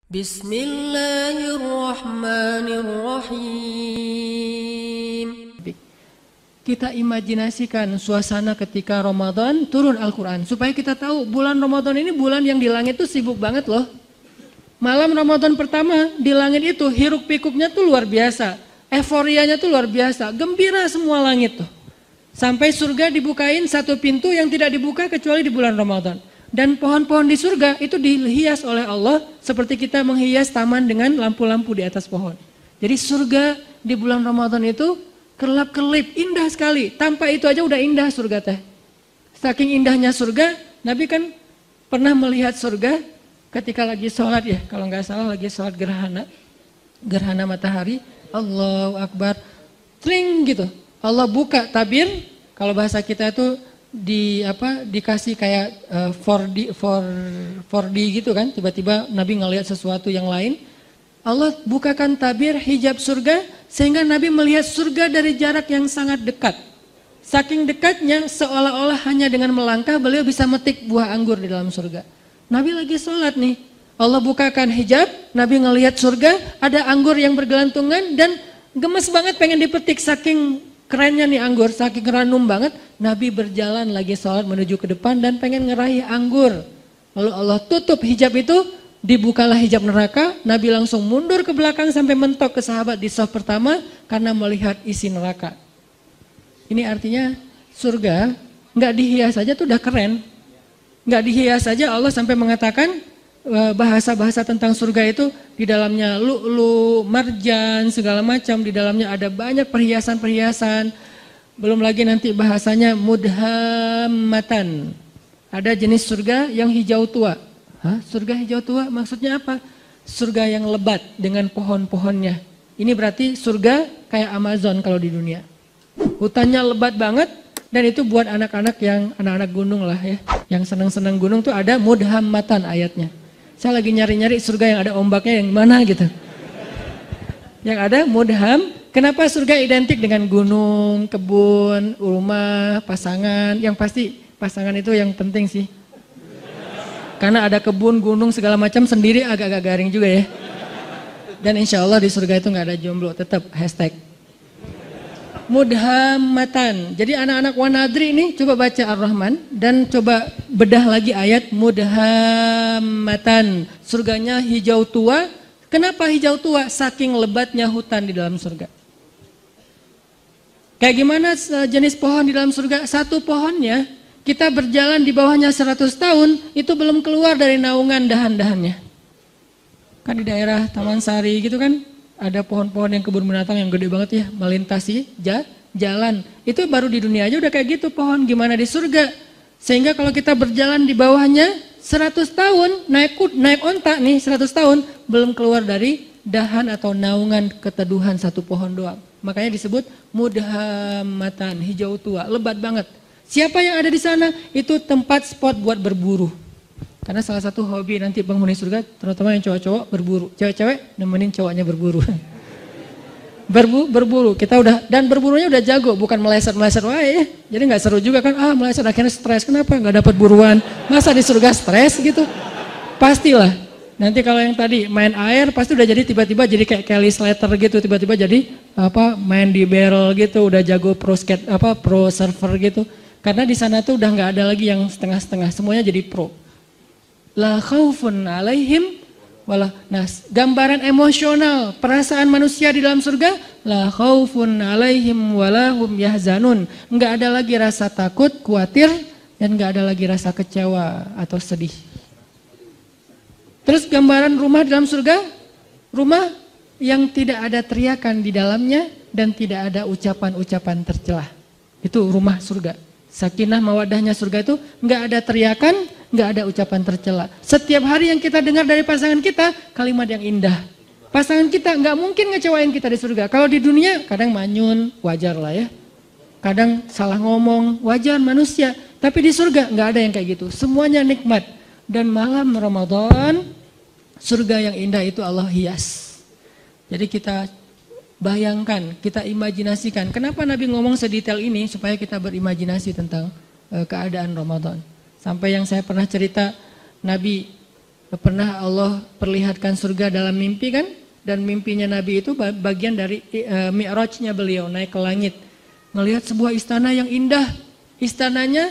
Bismillahirrahmanirrahim. Kita imajinasikan suasana ketika Ramadan turun Al-Quran. Supaya kita tahu bulan Ramadan ini bulan yang di langit itu sibuk banget loh. Malam Ramadan pertama di langit itu hiruk pikuknya tuh luar biasa. Euforianya tuh luar biasa. Gembira semua langit tuh. Sampai surga dibukain satu pintu yang tidak dibuka kecuali di bulan Ramadan. Dan pohon-pohon di surga itu dihias oleh Allah seperti kita menghias taman dengan lampu-lampu di atas pohon. Jadi surga di bulan Ramadan itu kelap-kelip, indah sekali. Tanpa itu aja udah indah surga teh. Saking indahnya surga, Nabi kan pernah melihat surga ketika lagi sholat ya. Kalau nggak salah lagi sholat gerhana matahari. Allahu Akbar, tring gitu. Allah buka tabir, kalau bahasa kita itu dikasih kayak 4D gitu kan. Tiba-tiba Nabi ngelihat sesuatu yang lain. Allah bukakan tabir hijab surga sehingga Nabi melihat surga dari jarak yang sangat dekat. Saking dekatnya seolah-olah hanya dengan melangkah beliau bisa metik buah anggur di dalam surga. Nabi lagi sholat nih, Allah bukakan hijab, Nabi ngelihat surga, ada anggur yang bergelantungan dan gemes banget pengen dipetik saking kerennya nih anggur, saking ranum banget. Nabi berjalan lagi sholat menuju ke depan dan pengen ngeraih anggur. Lalu Allah tutup hijab itu. Dibukalah hijab neraka, Nabi langsung mundur ke belakang sampai mentok ke sahabat di shaf pertama karena melihat isi neraka. Ini artinya surga nggak dihias saja tuh udah keren. Nggak dihias saja Allah sampai mengatakan bahasa-bahasa tentang surga itu di dalamnya lu'lu, marjan, segala macam. Di dalamnya ada banyak perhiasan-perhiasan. Belum lagi nanti bahasanya mudhammatan. Ada jenis surga yang hijau tua. Surga hijau tua maksudnya apa? Surga yang lebat dengan pohon-pohonnya. Ini berarti surga kayak Amazon kalau di dunia. Hutannya lebat banget dan itu buat anak-anak yang anak-anak gunung lah ya. Yang senang-senang gunung tuh ada mudhammatan ayatnya. Saya lagi nyari-nyari surga yang ada ombaknya yang mana gitu. Yang ada mudham. Kenapa surga identik dengan gunung, kebun, rumah, pasangan? Yang pasti pasangan itu yang penting sih. Karena ada kebun, gunung, segala macam sendiri agak-agak garing juga ya. Dan insya Allah di surga itu nggak ada jomblo, tetap hashtag. Mudhammatan. Jadi anak-anak Wanadri ini coba baca Ar-Rahman dan coba bedah lagi ayat mudhammatan. Surganya hijau tua. Kenapa hijau tua? Saking lebatnya hutan di dalam surga. Kayak gimana jenis pohon di dalam surga? Satu pohonnya kita berjalan di bawahnya 100 tahun, itu belum keluar dari naungan dahan-dahannya. Kan di daerah Taman Sari gitu kan, ada pohon-pohon yang kebun binatang yang gede banget ya, melintasi jalan. Itu baru di dunia aja udah kayak gitu pohon, gimana di surga. Sehingga kalau kita berjalan di bawahnya 100 tahun, naik onta nih 100 tahun, belum keluar dari dahan atau naungan keteduhan satu pohon doang. Makanya disebut mudhammatan, hijau tua, lebat banget. Siapa yang ada di sana? Itu tempat spot buat berburu. Karena salah satu hobi nanti penghuni surga, terutama yang cowok-cowok berburu. Cewek-cewek nemenin cowoknya berburu. Berburu, kita udah, dan berburunya udah jago, bukan meleset-meleset wae. Jadi nggak seru juga kan, meleset akhirnya stres. Kenapa? Nggak dapat buruan. Masa di surga stres gitu? Pastilah. Nanti kalau yang tadi main air pasti udah jadi tiba-tiba jadi kayak Kelly Slater gitu, tiba-tiba jadi main di barrel gitu, udah jago pro surfer gitu. Karena di sana tuh udah nggak ada lagi yang setengah-setengah, semuanya jadi pro. La khaufun alaihim wala nas. Gambaran emosional, perasaan manusia di dalam surga, la khaufun alaihim wala hum yahzanun. Nggak ada lagi rasa takut, khawatir, dan nggak ada lagi rasa kecewa atau sedih. Terus gambaran rumah dalam surga, rumah yang tidak ada teriakan di dalamnya dan tidak ada ucapan-ucapan tercelah. Itu rumah surga. Sakinah mawadahnya surga itu nggak ada teriakan, nggak ada ucapan tercela. Setiap hari yang kita dengar dari pasangan kita, kalimat yang indah. Pasangan kita nggak mungkin ngecewain kita di surga. Kalau di dunia kadang manyun, wajar lah ya. Kadang salah ngomong, wajar manusia. Tapi di surga nggak ada yang kayak gitu. Semuanya nikmat. Dan malam Ramadan, surga yang indah itu Allah hias. Jadi kita bayangkan, kita imajinasikan. Kenapa Nabi ngomong sedetail ini? Supaya kita berimajinasi tentang keadaan Ramadan. Sampai yang saya pernah cerita, Nabi Pernah Allah perlihatkan surga dalam mimpi kan? Dan mimpinya Nabi itu bagian dari mi'rajnya beliau naik ke langit. Ngelihat sebuah istana yang indah. Istananya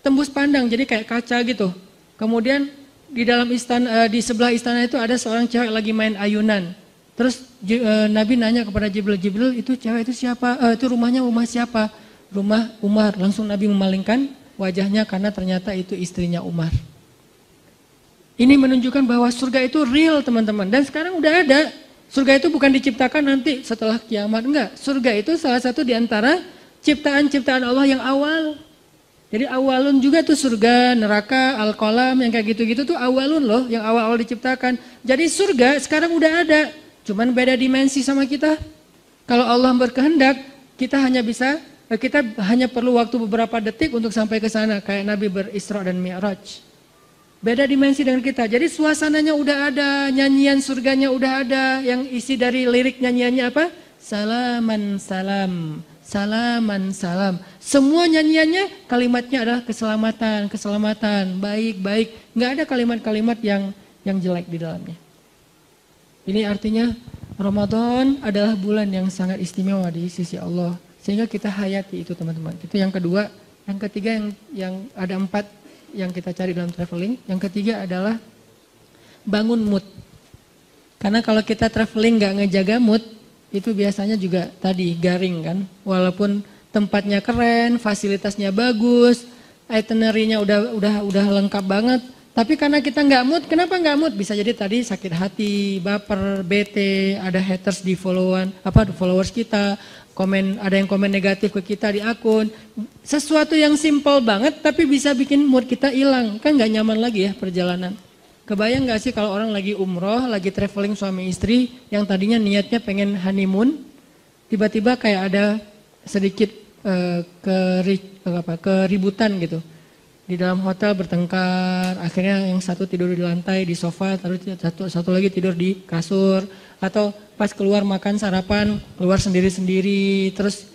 tembus pandang jadi kayak kaca gitu. Kemudian di dalam istana, di sebelah istana itu ada seorang cewek lagi main ayunan. Terus Nabi nanya kepada Jibril, Jibril itu cewek itu siapa? Itu rumah siapa? Rumah Umar. Langsung Nabi memalingkan wajahnya karena ternyata itu istrinya Umar. Ini menunjukkan bahwa surga itu real teman-teman. Dan sekarang udah ada. Surga itu bukan diciptakan nanti setelah kiamat. Enggak. Surga itu salah satu di antara ciptaan-ciptaan Allah yang awal. Jadi awalun juga tuh surga, neraka, al-qalam yang kayak gitu-gitu tuh awalun loh. Yang awal-awal diciptakan. Jadi surga sekarang udah ada. Cuman beda dimensi sama kita. Kalau Allah berkehendak, kita hanya perlu waktu beberapa detik untuk sampai ke sana. Kayak Nabi berisra dan mi'raj. Beda dimensi dengan kita. Jadi suasananya udah ada, nyanyian surganya udah ada. Yang isi dari lirik nyanyiannya apa? Salaman salam, salaman salam. Semua nyanyiannya kalimatnya adalah keselamatan, keselamatan, baik, baik. Nggak ada kalimat-kalimat yang jelek di dalamnya. Ini artinya Ramadan adalah bulan yang sangat istimewa di sisi Allah. Sehingga kita hayati itu teman-teman. Itu yang kedua. Yang ketiga yang ada 4 yang kita cari dalam traveling. Yang ketiga adalah bangun mood. Karena kalau kita traveling nggak ngejaga mood, itu biasanya juga tadi garing kan. Walaupun tempatnya keren, fasilitasnya bagus, itinerary-nya udah lengkap banget. Tapi karena kita nggak mood, kenapa nggak mood? Bisa jadi tadi sakit hati, baper, bete, ada haters di followers kita. Ada yang komen negatif ke kita di akun. Sesuatu yang simple banget tapi bisa bikin mood kita hilang. Kan gak nyaman lagi ya perjalanan. Kebayang gak sih kalau orang lagi umroh, lagi traveling suami istri yang tadinya niatnya pengen honeymoon, tiba-tiba kayak ada sedikit keributan gitu. Di dalam hotel bertengkar, akhirnya yang satu tidur di lantai di sofa, satu lagi tidur di kasur, atau pas keluar makan sarapan keluar sendiri-sendiri, terus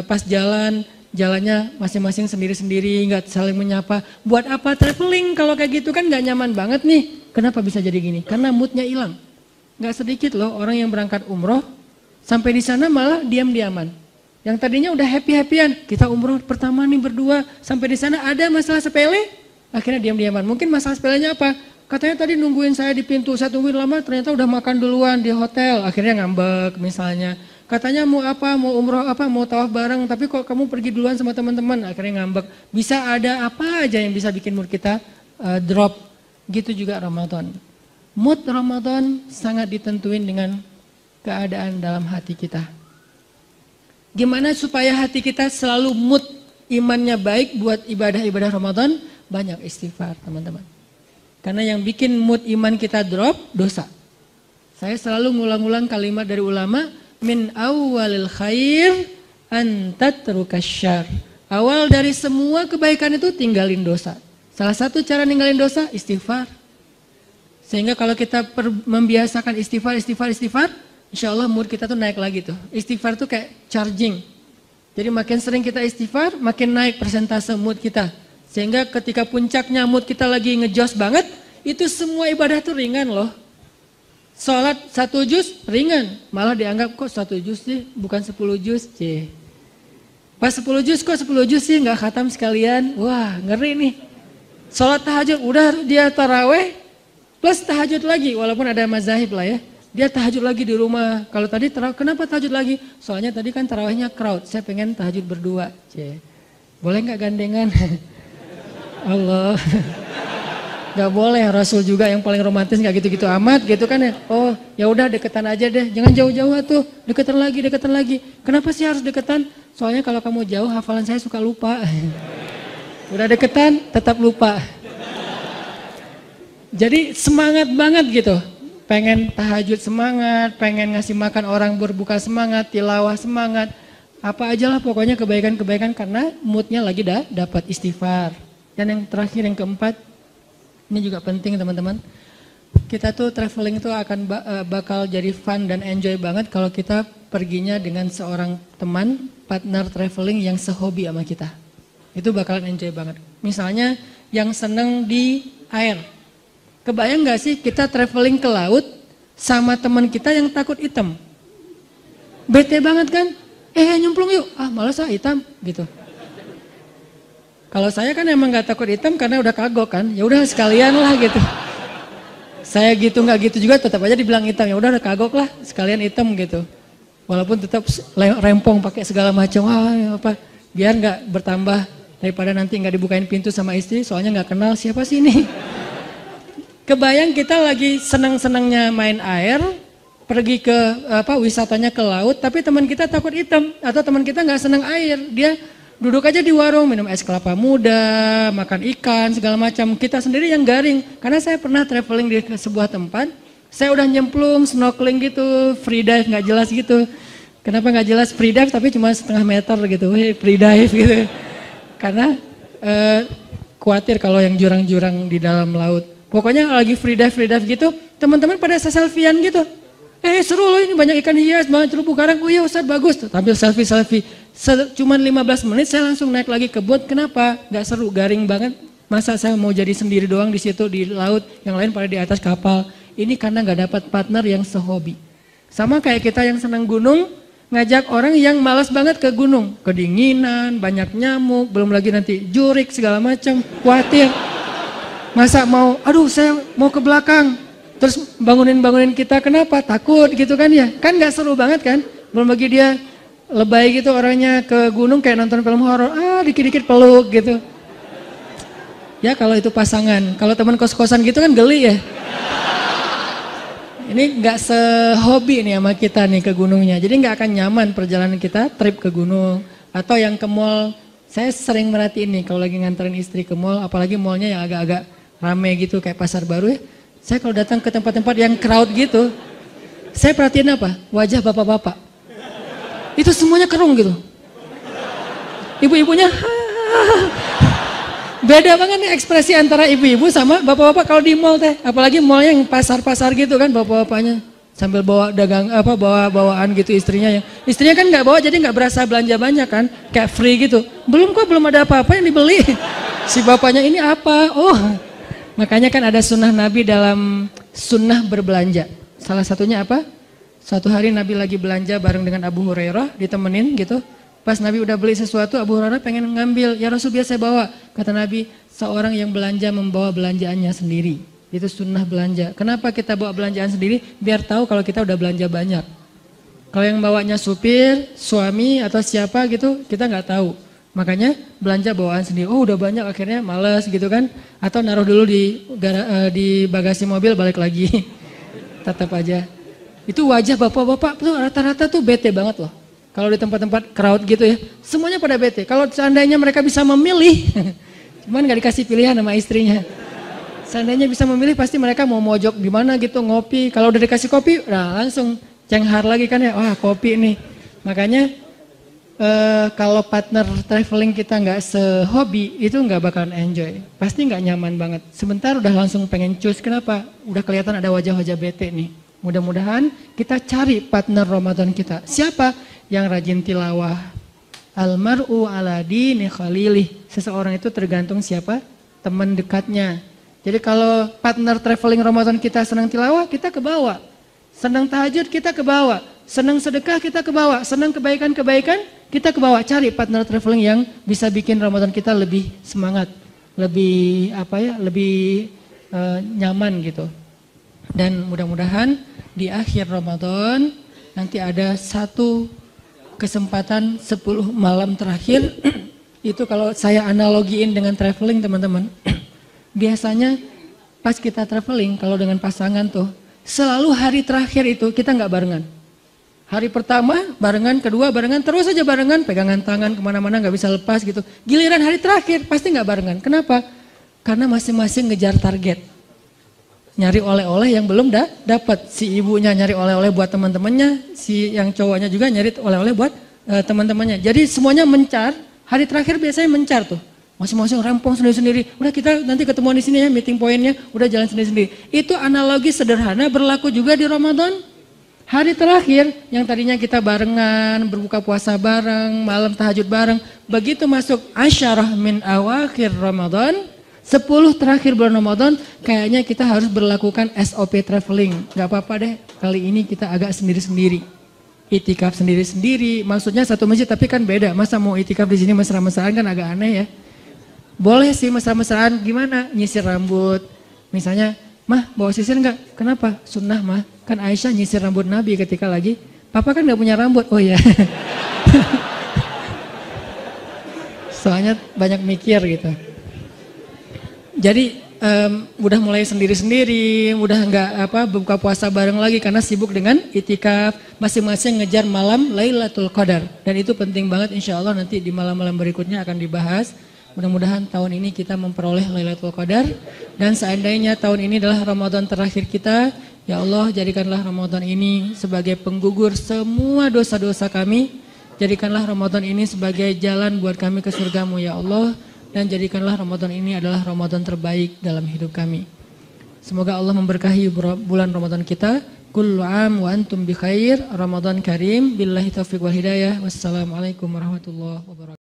pas jalannya masing-masing sendiri-sendiri, nggak saling menyapa. Buat apa traveling kalau kayak gitu kan nggak nyaman banget nih. Kenapa bisa jadi gini? Karena moodnya hilang. Nggak sedikit loh orang yang berangkat umroh sampai di sana malah diam-diaman. Yang tadinya udah happy-happyan, kita umroh pertama nih berdua, sampai di sana ada masalah sepele, akhirnya diam-diaman. Mungkin masalah sepelenya apa? Katanya tadi nungguin saya di pintu, saya tungguin lama, ternyata udah makan duluan di hotel, akhirnya ngambek misalnya. Katanya mau apa, mau umroh apa, mau tawaf bareng, tapi kok kamu pergi duluan sama teman-teman, akhirnya ngambek. Bisa ada apa aja yang bisa bikin mood kita drop. Gitu juga Ramadan. Mood Ramadan sangat ditentuin dengan keadaan dalam hati kita. Gimana supaya hati kita selalu mood imannya baik buat ibadah-ibadah Ramadan? Banyak istighfar teman-teman. Karena yang bikin mood iman kita drop, dosa. Saya selalu ngulang-ulang kalimat dari ulama, min awwalil khair an tatrukas syarr. Awal dari semua kebaikan itu tinggalin dosa. Salah satu cara ninggalin dosa, istighfar. Sehingga kalau kita membiasakan istighfar, insya Allah mood kita tuh naik lagi tuh. Istighfar tuh kayak charging. Jadi makin sering kita istighfar, makin naik persentase mood kita. Sehingga ketika puncaknya mood kita lagi ngejos banget, itu semua ibadah tuh ringan loh. Sholat 1 juz ringan, malah dianggap kok 1 juz sih, bukan 10 juz. Pas 10 juz kok 10 juz sih, nggak khatam sekalian. Wah ngeri nih. Sholat tahajud, udah dia taraweh, plus tahajud lagi, walaupun ada mazahib lah ya. Dia tahajud lagi di rumah. Kalau tadi kenapa tahajud lagi? Soalnya tadi kan tarawihnya crowd. Saya pengen tahajud berdua. Boleh nggak gandengan? Allah. Gak boleh. Rasul juga yang paling romantis nggak gitu-gitu amat gitu kan ya. Oh ya udah deketan aja deh. Jangan jauh-jauh tuh. Deketan lagi. Kenapa sih harus deketan? Soalnya kalau kamu jauh hafalan saya suka lupa. Udah deketan tetap lupa. Jadi semangat banget gitu. Pengen tahajud semangat, pengen ngasih makan orang berbuka semangat, tilawah semangat, apa aja lah pokoknya kebaikan-kebaikan karena moodnya lagi dapat istighfar. Dan yang terakhir yang keempat, ini juga penting teman-teman. Kita tuh traveling tuh akan bakal jadi fun dan enjoy banget kalau kita perginya dengan seorang teman, partner traveling yang sehobi sama kita. Itu bakalan enjoy banget. Misalnya yang seneng di air. Kebayang gak sih kita traveling ke laut sama teman kita yang takut hitam? Bete banget kan? Nyemplung yuk. Malas hitam gitu. Kalau saya kan emang gak takut hitam karena udah kagok kan. Ya udah sekalian lah gitu. Saya gitu nggak gitu juga tetap aja dibilang hitam. Ya udah kagok lah sekalian hitam gitu. Walaupun tetap rempong pakai segala macam. Biar nggak bertambah daripada nanti nggak dibukain pintu sama istri. Soalnya nggak kenal siapa sih ini. Kebayang kita lagi senang-senangnya main air. Pergi ke wisatanya ke laut. Tapi teman kita takut hitam. Atau teman kita nggak senang air. Dia duduk aja di warung, minum es kelapa muda, makan ikan, segala macam. Kita sendiri yang garing. Karena saya pernah traveling di sebuah tempat, saya udah nyemplung, snorkeling gitu, free dive nggak jelas gitu. Kenapa nggak jelas free dive tapi cuma setengah meter gitu, free dive gitu. Karena khawatir kalau yang jurang-jurang di dalam laut. Pokoknya lagi free dive gitu, teman-teman pada selfie-an gitu. Seru loh ini banyak ikan hias, banyak terumbu karang. Oh iya Ustaz bagus tuh, tampil selfie. Cuman 15 menit saya langsung naik lagi ke boat. Kenapa? Gak seru, garing banget. Masa saya mau jadi sendiri doang di situ di laut, yang lain pada di atas kapal. Ini karena gak dapat partner yang sehobi. Sama kayak kita yang senang gunung, ngajak orang yang malas banget ke gunung. Kedinginan, banyak nyamuk, belum lagi nanti jurik segala macam, khawatir. Masa saya mau ke belakang. Terus bangunin kita, kenapa? Takut gitu kan ya. Kan gak seru banget kan. Belum lagi dia lebay gitu orangnya ke gunung kayak nonton film horor. Dikit-dikit peluk gitu. Ya kalau itu pasangan. Kalau teman kos-kosan gitu kan geli ya. Ini gak sehobi nih sama kita nih ke gunungnya. Jadi gak akan nyaman perjalanan kita trip ke gunung. Atau yang ke mall. Saya sering merhatiin nih kalau lagi nganterin istri ke mall. Apalagi mallnya yang agak-agak rame gitu kayak pasar baru ya. Saya kalau datang ke tempat-tempat yang crowd gitu, saya perhatiin apa? Wajah bapak-bapak. Itu semuanya kerung gitu. Ibu-ibunya, beda banget nih ekspresi antara ibu-ibu sama bapak-bapak kalau di mall teh. Apalagi mall yang pasar-pasar gitu kan bapak-bapaknya. Sambil bawa bawa-bawaan gitu istrinya. Istrinya kan nggak bawa jadi nggak berasa belanja banyak kan. Kayak free gitu. Belum ada apa-apa yang dibeli. Si bapaknya ini apa? Makanya kan ada sunnah Nabi dalam sunnah berbelanja. Salah satunya apa? Suatu hari Nabi lagi belanja bareng dengan Abu Hurairah, ditemenin gitu. Pas Nabi udah beli sesuatu, Abu Hurairah pengen ngambil. Ya Rasul biasa bawa. Kata Nabi, seorang yang belanja membawa belanjaannya sendiri. Itu sunnah belanja. Kenapa kita bawa belanjaan sendiri? Biar tahu kalau kita udah belanja banyak. Kalau yang bawanya supir, suami atau siapa gitu, kita nggak tahu. Makanya belanja bawaan sendiri. Udah banyak akhirnya males gitu kan. Atau naruh dulu di bagasi mobil balik lagi. Tetap aja. Itu wajah bapak-bapak tuh rata-rata tuh bete banget loh. Kalau di tempat-tempat crowd gitu ya. Semuanya pada bete. Kalau seandainya mereka bisa memilih. Cuman gak dikasih pilihan sama istrinya. Seandainya bisa memilih pasti mereka mau mojok di mana gitu ngopi. Kalau udah dikasih kopi langsung cenghar lagi kan ya. Wah kopi nih. Makanya kalau partner traveling kita nggak sehobi itu nggak bakalan enjoy, pasti nggak nyaman banget. Sebentar udah langsung pengen cus, kenapa? Udah kelihatan ada wajah-wajah bete nih. Mudah-mudahan kita cari partner Ramadan kita. Siapa yang rajin tilawah? Almar'u ala dini khalilih. Seseorang itu tergantung siapa? Teman dekatnya. Jadi kalau partner traveling Ramadan kita senang tilawah, kita ke bawah. Senang tahajud, kita ke bawah. Senang sedekah, kita ke bawah. Senang kebaikan-kebaikan, kita ke bawah. Cari partner traveling yang bisa bikin Ramadan kita lebih semangat, lebih lebih nyaman gitu. Dan mudah-mudahan di akhir Ramadan nanti ada satu kesempatan 10 malam terakhir. Itu kalau saya analogiin dengan traveling teman-teman. Biasanya pas kita traveling kalau dengan pasangan tuh selalu hari terakhir itu kita nggak barengan. Hari pertama barengan, kedua barengan, terus aja barengan, pegangan tangan kemana-mana nggak bisa lepas gitu. Giliran hari terakhir pasti nggak barengan. Kenapa? Karena masing-masing ngejar target. Nyari oleh-oleh yang belum dapat. Si ibunya nyari oleh-oleh buat teman-temannya, si yang cowoknya juga nyari oleh-oleh buat teman-temannya. Jadi semuanya mencar. Hari terakhir biasanya mencar tuh. Masing-masing rampung sendiri-sendiri. Udah kita nanti ketemuan di sini ya, meeting pointnya, udah jalan sendiri-sendiri. Itu analogi sederhana berlaku juga di Ramadan. Hari terakhir yang tadinya kita barengan, berbuka puasa bareng, malam tahajud bareng. Begitu masuk asyarah min awakhir Ramadan, 10 terakhir bulan Ramadan kayaknya kita harus berlakukan SOP traveling. Gak apa-apa deh, kali ini kita agak sendiri-sendiri. Itikaf sendiri-sendiri, maksudnya satu masjid tapi kan beda. Masa mau itikaf di sini mesra-mesraan kan agak aneh ya. Boleh sih mesra-mesraan, gimana? Nyisir rambut. Misalnya, mah bawa sisir enggak? Kenapa? Sunnah mah. Kan Aisyah nyisir rambut Nabi ketika lagi, papa kan gak punya rambut. Oh ya. Soalnya banyak mikir gitu. Jadi udah mulai sendiri-sendiri, udah nggak buka puasa bareng lagi karena sibuk dengan itikaf, masing-masing ngejar malam Lailatul Qadar. Dan itu penting banget, insya Allah nanti di malam-malam berikutnya akan dibahas. Mudah-mudahan tahun ini kita memperoleh Lailatul Qadar, dan seandainya tahun ini adalah Ramadan terakhir kita, ya Allah jadikanlah Ramadan ini sebagai penggugur semua dosa-dosa kami. Jadikanlah Ramadan ini sebagai jalan buat kami ke surgamu ya Allah. Dan jadikanlah Ramadan ini adalah Ramadan terbaik dalam hidup kami. Semoga Allah memberkahi bulan Ramadan kita. Kullu am wa antum bi khair. Ramadan karim. Billahi taufiq wal hidayah. Wassalamualaikum warahmatullahi wabarakatuh.